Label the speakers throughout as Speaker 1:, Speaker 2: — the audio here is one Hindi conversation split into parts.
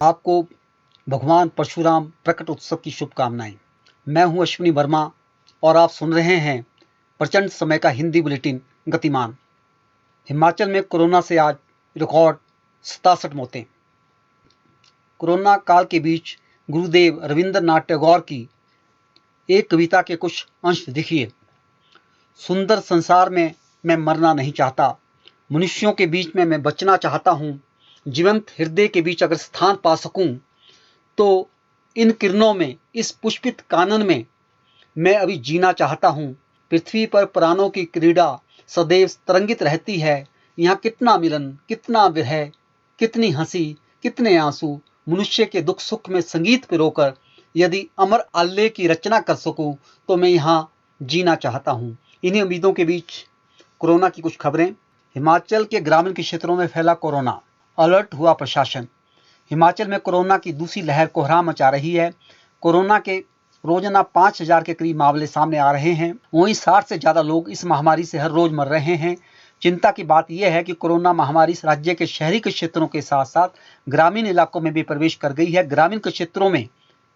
Speaker 1: आपको भगवान परशुराम प्रकट उत्सव की शुभकामनाएं। मैं हूं अश्विनी वर्मा और आप सुन रहे हैं प्रचंड समय का हिंदी बुलेटिन गतिमान। हिमाचल में कोरोना से आज रिकॉर्ड 67 मौतें। कोरोना काल के बीच गुरुदेव रविंद्रनाथ टैगोर की एक कविता के कुछ अंश देखिए। सुंदर संसार में मैं मरना नहीं चाहता, मनुष्यों के बीच में मैं बचना चाहता हूँ। जीवंत हृदय के बीच अगर स्थान पा सकूं तो इन किरणों में, इस पुष्पित कानन में मैं अभी जीना चाहता हूँ। पृथ्वी पर प्राणों की क्रीड़ा सदैव तरंगित रहती है। यहाँ कितना मिलन, कितना विरह, कितनी हंसी, कितने आंसू। मनुष्य के दुख सुख में संगीत पिरोकर यदि अमर आल्य की रचना कर सकूं तो मैं यहाँ जीना चाहता हूँ। इन्हीं उम्मीदों के बीच कोरोना की कुछ खबरें। हिमाचल के ग्रामीण के क्षेत्रों में फैला कोरोना, अलर्ट हुआ प्रशासन। हिमाचल में कोरोना की दूसरी लहर कोहराम मचा रही है। कोरोना के रोजाना 5000 के करीब मामले सामने आ रहे हैं। वहीं 60 से ज्यादा लोग इस महामारी से हर रोज मर रहे हैं। चिंता की बात यह है कि कोरोना महामारी राज्य के शहरी के क्षेत्रों के साथ साथ ग्रामीण इलाकों में भी प्रवेश कर गई है। ग्रामीण के क्षेत्रों में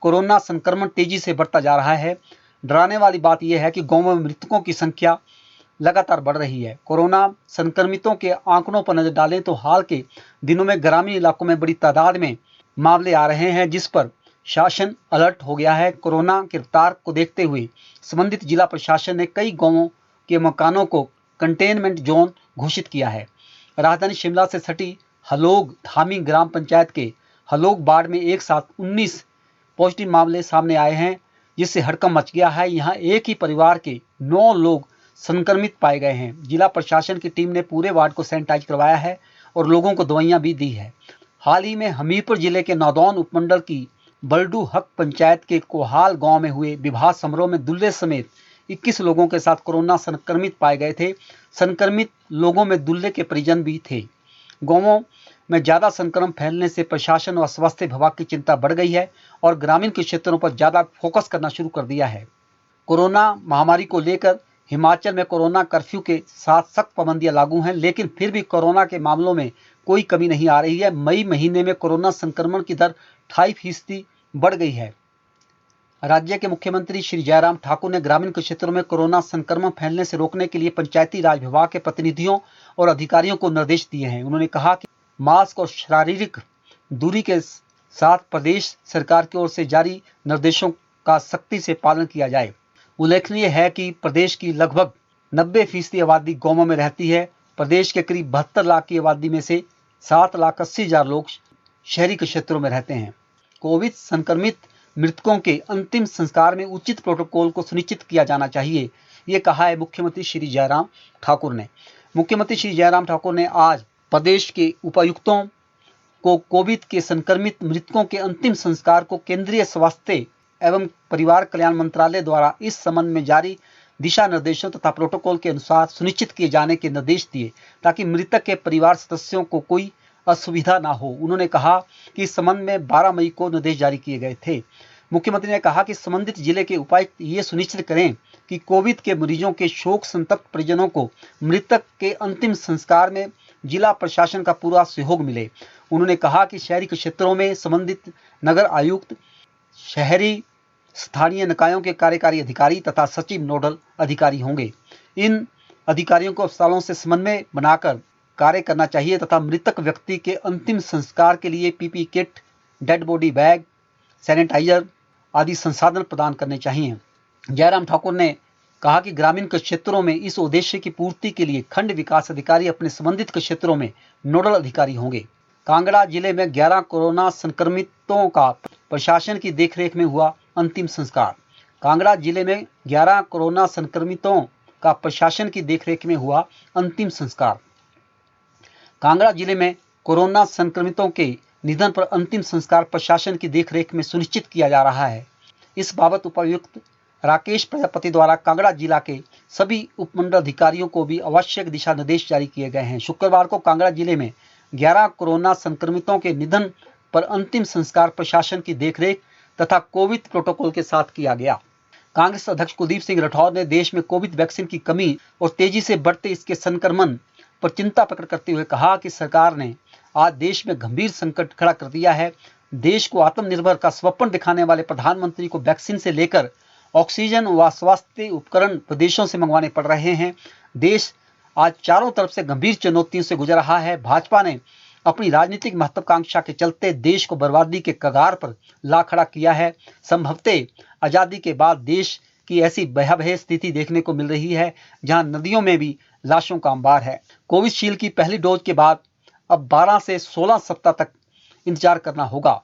Speaker 1: कोरोना संक्रमण तेजी से बढ़ता जा रहा है। डराने वाली बात यह है कि गांवों में मृतकों की संख्या लगातार बढ़ रही है। कोरोना संक्रमितों के आंकड़ों पर नजर डालें तो हाल के दिनों में ग्रामीण इलाकों में बड़ी तादाद में मामले आ रहे हैं, जिस पर शासन अलर्ट हो गया है। कोरोना की रफ्तार को देखते हुए संबंधित जिला प्रशासन ने कई गांवों के मकानों को कंटेनमेंट जोन घोषित किया है। राजधानी शिमला से सटी हलोग धामी ग्राम पंचायत के हलोग बाड़ में एक साथ 19 पॉजिटिव मामले सामने आए हैं, जिससे हड़कंप मच गया है। यहाँ एक ही परिवार के 9 लोग संक्रमित पाए गए हैं। जिला प्रशासन की टीम ने पूरे वार्ड को सैनिटाइज करवाया है और लोगों को दवाइयां भी दी है। हाल ही में हमीरपुर जिले के नादौन उपमंडल की बल्डू हक पंचायत के कोहाल गांव में हुए विवाह समारोह में दूल्हे समेत 21 लोगों के साथ कोरोना संक्रमित पाए गए थे। संक्रमित लोगों में दूल्हे के परिजन भी थे। गांवों में ज्यादा संक्रमण फैलने से प्रशासन और स्वास्थ्य विभाग की चिंता बढ़ गई है और ग्रामीण के क्षेत्रों पर ज्यादा फोकस करना शुरू कर दिया है। कोरोना महामारी को लेकर हिमाचल में कोरोना कर्फ्यू के साथ सख्त पाबंदियां लागू हैं, लेकिन फिर भी कोरोना के मामलों में कोई कमी नहीं आ रही है। मई महीने में कोरोना संक्रमण की दर 28% बढ़ गई है। राज्य के मुख्यमंत्री श्री जयराम ठाकुर ने ग्रामीण क्षेत्रों में कोरोना संक्रमण फैलने से रोकने के लिए पंचायती राज विभाग के प्रतिनिधियों और अधिकारियों को निर्देश दिए हैं। उन्होंने कहा कि मास्क और शारीरिक दूरी के साथ प्रदेश सरकार की ओर से जारी निर्देशों का सख्ती से पालन किया जाए। उल्लेखनीय है कि प्रदेश की लगभग 90% आबादी गांवों में रहती है। प्रदेश के करीब 72 लाख की आबादी में से 7,80,000 लोग शहरी क्षेत्रों में रहते हैं। कोविड संक्रमित मृतकों के अंतिम संस्कार में उचित प्रोटोकॉल को सुनिश्चित किया जाना चाहिए, ये कहा है मुख्यमंत्री श्री जयराम ठाकुर ने। मुख्यमंत्री श्री जयराम ठाकुर ने आज प्रदेश के उपायुक्तों को कोविड के संक्रमित मृतकों के अंतिम संस्कार को केंद्रीय स्वास्थ्य एवं परिवार कल्याण मंत्रालय द्वारा इस संबंध में जारी दिशा निर्देशों तथा प्रोटोकॉल के अनुसार सुनिश्चित किए जाने के निर्देश दिए, ताकि मृतक के परिवार सदस्यों को कोई असुविधा ना हो। उन्होंने कहा कि इस संबंध में 12 मई को निर्देश जारी किए गए थे। मुख्यमंत्री ने कहा कि संबंधित जिले के उपायुक्त ये सुनिश्चित करें कि कोविड के मरीजों के शोक संतप्त परिजनों को मृतक के अंतिम संस्कार में जिला प्रशासन का पूरा सहयोग मिले। उन्होंने कहा कि शहरी क्षेत्रों में संबंधित नगर आयुक्त, शहरी स्थानीय निकायों के कार्यकारी अधिकारी तथा सचिव नोडल अधिकारी होंगे। इन अधिकारियों को अस्पतालों से समन्वय बनाकर कार्य करना चाहिए तथा मृतक व्यक्ति के अंतिम संस्कार के लिए PP kit, dead body bag, sanitiser आदि संसाधन प्रदान करने चाहिए। जयराम ठाकुर ने कहा कि ग्रामीण क्षेत्रों में इस उद्देश्य की पूर्ति के लिए खंड विकास अधिकारी अपने संबंधित क्षेत्रों में नोडल अधिकारी होंगे। कांगड़ा जिले में 11 कोरोना संक्रमितों का प्रशासन की देखरेख में हुआ अंतिम संस्कार। कांगड़ा जिले में 11 कोरोना संक्रमितों का प्रशासन की देखरेख में हुआ अंतिम संस्कार। कांगड़ा जिले में कोरोना संक्रमितों के निधन पर अंतिम संस्कार प्रशासन की देखरेख में सुनिश्चित किया जा रहा है। इस बाबत उपायुक्त राकेश प्रजापति द्वारा कांगड़ा जिला के सभी उपमंडल अधिकारियों को भी आवश्यक दिशा निर्देश जारी किए गए हैं। शुक्रवार को कांगड़ा जिले में 11 कोरोना संक्रमितों के निधन पर अंतिम संस्कार प्रशासन की देखरेख तथा कोविड प्रोटोकॉल के साथ किया गया। कांग्रेस अध्यक्ष कुलदीप सिंह राठौर ने देश में कोविड वैक्सीन की कमी और तेजी से बढ़ते इसके संक्रमण पर चिंता प्रकट करते हुए कहा कि सरकार ने आज देश में गंभीर संकट खड़ा कर दिया है। देश को आत्मनिर्भर का स्वप्न दिखाने वाले प्रधानमंत्री को वैक्सीन से लेकर ऑक्सीजन व स्वास्थ्य उपकरण विदेशों से मंगवाने पड़ रहे हैं। देश आज चारों तरफ से गंभीर चुनौतियों से गुजर रहा है। भाजपा ने अपनी राजनीतिक महत्वाकांक्षा के चलते देश को बर्बादी के कगार पर ला खड़ा किया है। संभवतः आजादी के बाद देश की ऐसी भयावह स्थिति देखने को मिल रही है जहां नदियों में भी लाशों का अंबार है। कोविशील्ड की पहली डोज के बाद अब 12 से 16 सप्ताह तक इंतजार करना होगा।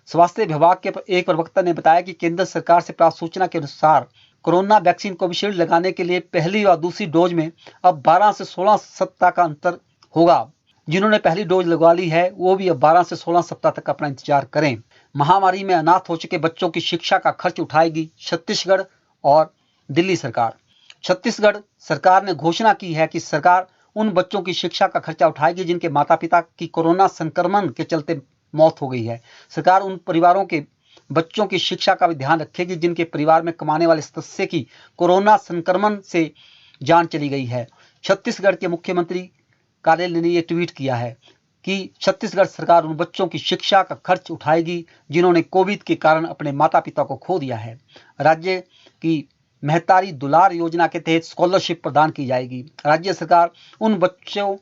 Speaker 1: स्वास्थ्य विभाग के एक प्रवक्ता ने बताया कि केंद्र सरकार से प्राप्त सूचना के अनुसार कोरोना वैक्सीन कोविशील्ड लगाने के लिए पहली और दूसरी डोज में अब 12 से 16 सप्ताह का अंतर होगा। जिन्होंने पहली डोज लगवा ली है वो भी अब 12 से 16 सप्ताह तक अपना इंतजार करें। महामारी में अनाथ हो चुके बच्चों की शिक्षा का खर्च उठाएगी छत्तीसगढ़ और दिल्ली सरकार। छत्तीसगढ़ सरकार ने घोषणा की है कि सरकार उन बच्चों की शिक्षा का खर्चा उठाएगी जिनके माता पिता की कोरोना संक्रमण के चलते मौत हो गई है। सरकार उन परिवारों के बच्चों की शिक्षा का भी ध्यान रखेगी जिनके परिवार में कमाने वाले सदस्य की कोरोना संक्रमण से जान चली गई है। छत्तीसगढ़ के मुख्यमंत्री कार्यालय ने यह ट्वीट किया है कि छत्तीसगढ़ सरकार उन बच्चों की शिक्षा का खर्च उठाएगी जिन्होंने कोविड के कारण अपने माता पिता को खो दिया है। राज्य की महतारी दुलार योजना के तहत स्कॉलरशिप प्रदान की जाएगी। राज्य सरकार उन बच्चों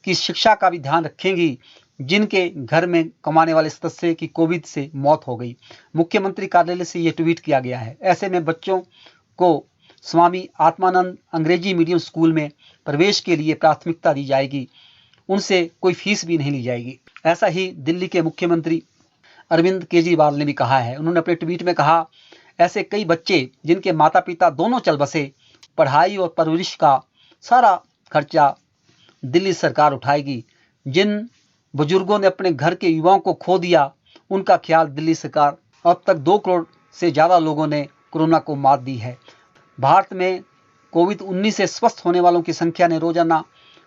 Speaker 1: की शिक्षा का भी ध्यान रखेगी जिनके घर में कमाने वाले सदस्य की कोविड से मौत हो गई। मुख्यमंत्री कार्यालय से यह ट्वीट किया गया है। ऐसे में बच्चों को स्वामी आत्मानंद अंग्रेजी मीडियम स्कूल में प्रवेश के लिए प्राथमिकता दी जाएगी। उनसे कोई फीस भी नहीं ली जाएगी। ऐसा ही दिल्ली के मुख्यमंत्री अरविंद केजरीवाल ने भी कहा है। उन्होंने अपने ट्वीट में कहा, ऐसे कई बच्चे जिनके माता पिता दोनों चल बसे, पढ़ाई और परवरिश का सारा खर्चा दिल्ली सरकार उठाएगी। जिन बुजुर्गों ने अपने घर के युवाओं को खो दिया उनका ख्याल दिल्ली सरकार। अब तक 2 करोड़ से ज़्यादा लोगों ने कोरोना को मात दी है। भारत में कोविड-19 से स्वस्थ होने वालों की संख्या ने रोजाना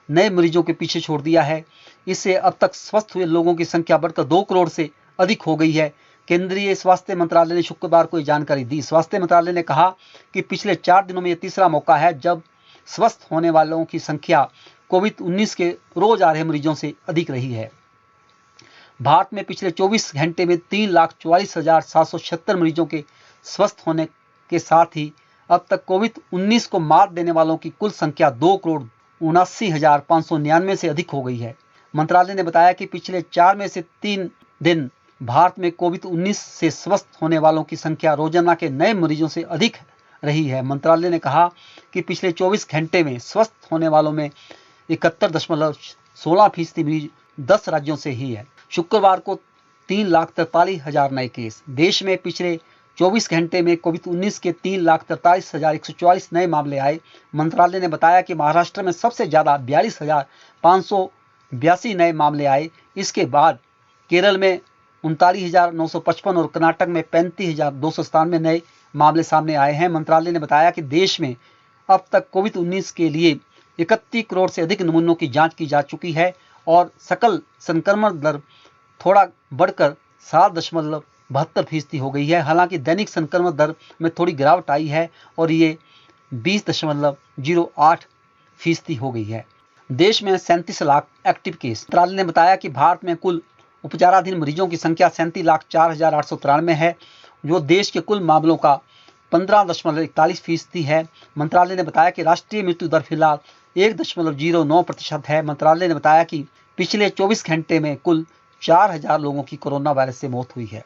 Speaker 1: नए मरीजों के पीछे छोड़ दिया है। इससे अब तक स्वस्थ हुए लोगों की संख्या बढ़कर 2 करोड़ से अधिक हो गई है। केंद्रीय स्वास्थ्य मंत्रालय ने शुक्रवार को ये जानकारी दी। स्वास्थ्य मंत्रालय ने कहा कि पिछले 4 दिनों में यह तीसरा मौका है जब स्वस्थ होने वालों की संख्या कोविड-19 के रोज आ रहे मरीजों से अधिक रही है। भारत में पिछले 24 घंटे में 3,44,776 मरीजों के स्वस्थ होने के साथ ही अब तक कोविड-19 को मात देने वालों की कुल संख्या 2,79,599 से अधिक हो गई है। मंत्रालय ने बताया कि पिछले 4 में से 3 दिन भारत में कोविड-19 से स्वस्थ होने वालों की संख्या रोजाना के नए मरीजों से अधिक रही है। मंत्रालय ने कहा कि पिछले 24 घंटे में स्वस्थ होने वालों में 71.16% मरीज 10 राज्यों से ही है। शुक्रवार को 3,43,000 नए केस। देश में पिछले 24 घंटे में कोविड-19 के 3,43,144 नए मामले आए। मंत्रालय ने बताया कि महाराष्ट्र में सबसे ज़्यादा 42,582 नए मामले आए। इसके बाद केरल में 39,955 और कर्नाटक में 35,297 नए मामले सामने आए हैं। मंत्रालय ने बताया कि देश में अब तक कोविड-19 के लिए 31 करोड़ से अधिक नमूनों की जांच की जा चुकी है और सकल संक्रमण दर थोड़ा बढ़कर 7.72% हो गई है। हालांकि दैनिक संक्रमण दर में थोड़ी गिरावट आई है और ये 20.08% हो गई है। देश में 37 लाख एक्टिव केस। मंत्रालय ने बताया कि भारत में कुल उपचाराधीन मरीजों की संख्या 37,04,893 है, जो देश के कुल मामलों का 15.41% है। मंत्रालय ने बताया कि राष्ट्रीय मृत्यु दर फिलहाल 1.09% है। मंत्रालय ने बताया कि पिछले 24 घंटे में कुल 4,000 लोगों की कोरोना वायरस से मौत हुई है।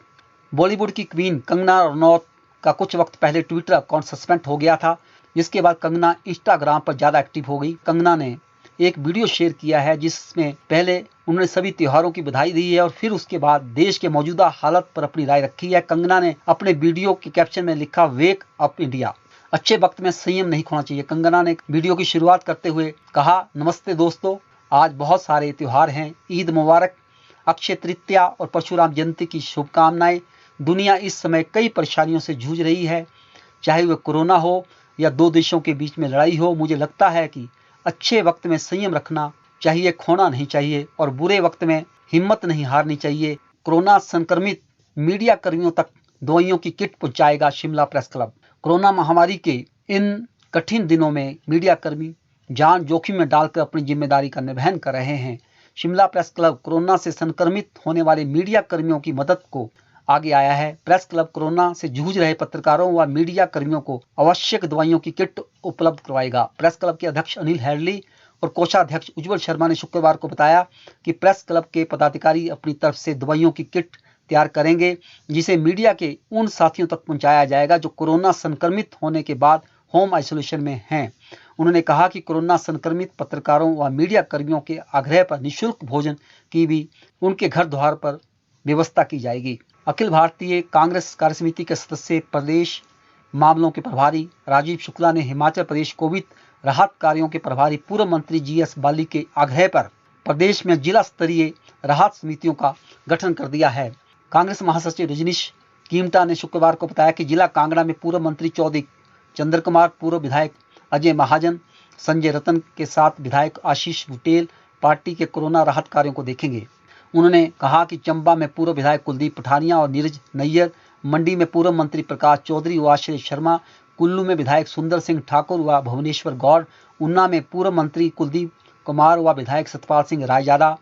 Speaker 1: बॉलीवुड की क्वीन कंगना रनौत का कुछ वक्त पहले ट्विटर अकाउंट सस्पेंड हो गया था, जिसके बाद कंगना इंस्टाग्राम पर ज़्यादा एक्टिव हो गई। कंगना ने एक वीडियो शेयर किया है जिसमें पहले उन्होंने सभी त्योहारों की बधाई दी है और फिर उसके बाद देश के मौजूदा हालत पर अपनी राय रखी है। कंगना ने अपने वीडियो के कैप्शन में लिखा, वेक अप इंडिया, अच्छे वक्त में संयम नहीं खोना चाहिए। कंगना ने वीडियो की शुरुआत करते हुए कहा, नमस्ते दोस्तों, आज बहुत सारे त्योहार हैं, ईद मुबारक, अक्षय तृतीया और परशुराम जयंती की शुभकामनाएं। दुनिया इस समय कई परेशानियों से जूझ रही है, चाहे वह कोरोना हो या 2 देशों के बीच में लड़ाई हो। मुझे लगता है कि अच्छे वक्त में संयम रखना चाहिए, खोना नहीं चाहिए और बुरे वक्त में हिम्मत नहीं हारनी चाहिए। कोरोना संक्रमित मीडिया कर्मियों तक दवाइयों की किट पहुंचाएगा शिमला प्रेस क्लब। कोरोना महामारी के इन कठिन दिनों में मीडिया कर्मी जान जोखिम में डालकर अपनी जिम्मेदारी का निर्वहन कर रहे हैं। शिमला प्रेस क्लब कोरोना से संक्रमित होने वाले मीडिया कर्मियों की मदद को आगे आया है। प्रेस क्लब कोरोना से जूझ रहे पत्रकारों व मीडिया कर्मियों को आवश्यक दवाइयों की किट उपलब्ध करवाएगा। प्रेस क्लब के अध्यक्ष अनिल हैडली और कोषाध्यक्ष उज्जवल शर्मा ने शुक्रवार को बताया कि प्रेस क्लब के पदाधिकारी अपनी तरफ से दवाइयों की किट तैयार करेंगे, जिसे मीडिया के उन साथियों तक पहुंचाया जाएगा जो कोरोना संक्रमित होने के बाद होम आइसोलेशन में हैं। उन्होंने कहा कि कोरोना संक्रमित पत्रकारों व मीडिया कर्मियों के आग्रह पर निःशुल्क भोजन की भी उनके घर द्वार पर व्यवस्था की जाएगी। अखिल भारतीय कांग्रेस कार्यसमिति के सदस्य प्रदेश मामलों के प्रभारी राजीव शुक्ला ने हिमाचल प्रदेश कोविड राहत कार्यों के प्रभारी पूर्व मंत्री जीएस बाली के आग्रह पर प्रदेश में जिला स्तरीय राहत समितियों का गठन कर दिया है। कांग्रेस महासचिव रजनीश कीमटा ने शुक्रवार को बताया कि जिला कांगड़ा में पूर्व मंत्री चौधरी चंद्र कुमार, पूर्व विधायक अजय महाजन, संजय रतन के साथ विधायक आशीष बुटेल पार्टी के कोरोना राहत कार्यों को देखेंगे। उन्होंने कहा कि चंबा में पूर्व विधायक कुलदीप पठानिया और नीरज नैयर, मंडी में पूर्व मंत्री प्रकाश चौधरी व आश्रय शर्मा, कुल्लू में विधायक सुंदर सिंह ठाकुर व भुवनेश्वर गौड़, ऊना में पूर्व मंत्री कुलदीप कुमार व विधायक सतपाल सिंह रायजादा,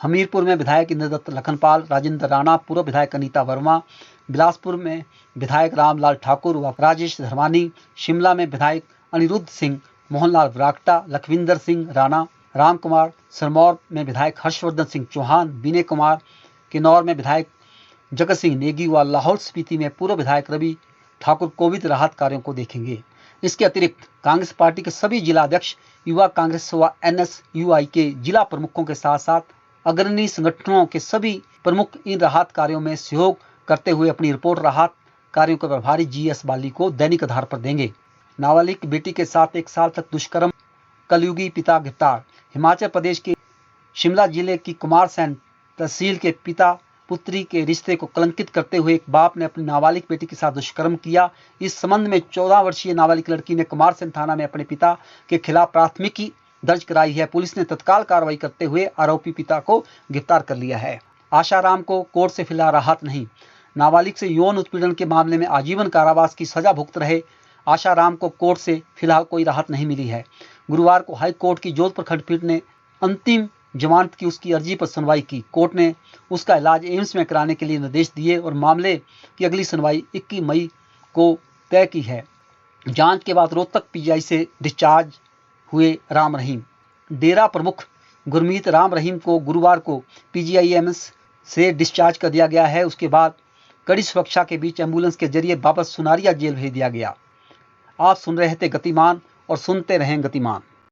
Speaker 1: हमीरपुर में विधायक इंद्रदत्त लखनपाल, राजेंद्र राणा, पूर्व विधायक अनीता वर्मा, बिलासपुर में विधायक रामलाल ठाकुर व राजेश धर्मानी, शिमला में विधायक अनिरुद्ध सिंह, मोहनलाल ब्राक्टा, लखविंदर सिंह राणा, राम कुमार, सिरमौर में विधायक हर्षवर्धन सिंह चौहान, विनय कुमार, किन्नौर में विधायक जगत सिंह नेगी व लाहौल स्पीति में पूर्व विधायक रवि ठाकुर कोविड राहत कार्यों को देखेंगे। इसके अतिरिक्त कांग्रेस पार्टी के सभी जिला अध्यक्ष, युवा कांग्रेस व NSUI के जिला प्रमुखों के साथ साथ अग्रणी संगठनों के सभी प्रमुख इन राहत कार्यों में सहयोग करते हुए अपनी रिपोर्ट राहत कार्यों के प्रभारी GS बाली को दैनिक आधार पर देंगे। नाबालिग बेटी के साथ 1 साल तक दुष्कर्म, कलयुगी पिता गिरफ्तार। हिमाचल प्रदेश के शिमला जिले की कुमारसैन तहसील के पिता पुत्री के रिश्ते को कलंकित करते हुए एक बाप ने अपनी नाबालिग बेटी के साथ दुष्कर्म किया। इस संबंध में 14 वर्षीय नाबालिग लड़की ने कुमारसैन थाना में अपने पिता के खिलाफ प्राथमिकी दर्ज कराई है। पुलिस ने तत्काल कार्रवाई करते हुए आरोपी पिता को गिरफ्तार कर लिया है। आशाराम को कोर्ट से फिलहाल राहत नहीं। नाबालिग से यौन उत्पीड़न के मामले में आजीवन कारावास की सजा भुगत रहे आशाराम को कोर्ट से फिलहाल कोई राहत नहीं मिली है। गुरुवार को हाई कोर्ट की जोधपुर खंडपीठ ने अंतिम जमानत की उसकी अर्जी पर सुनवाई की। कोर्ट ने उसका इलाज एम्स में कराने के लिए निर्देश दिए और मामले की अगली सुनवाई 21 मई को तय की है। जांच के बाद रोहतक PGI से डिस्चार्ज हुए राम रहीम। डेरा प्रमुख गुरमीत राम रहीम को गुरुवार को PGIMS से डिस्चार्ज कर दिया गया है। उसके बाद कड़ी सुरक्षा के बीच एम्बुलेंस के जरिए वापस सुनारिया जेल भेज दिया गया। आप सुन रहे थे गतिमान और सुनते रहें गतिमान।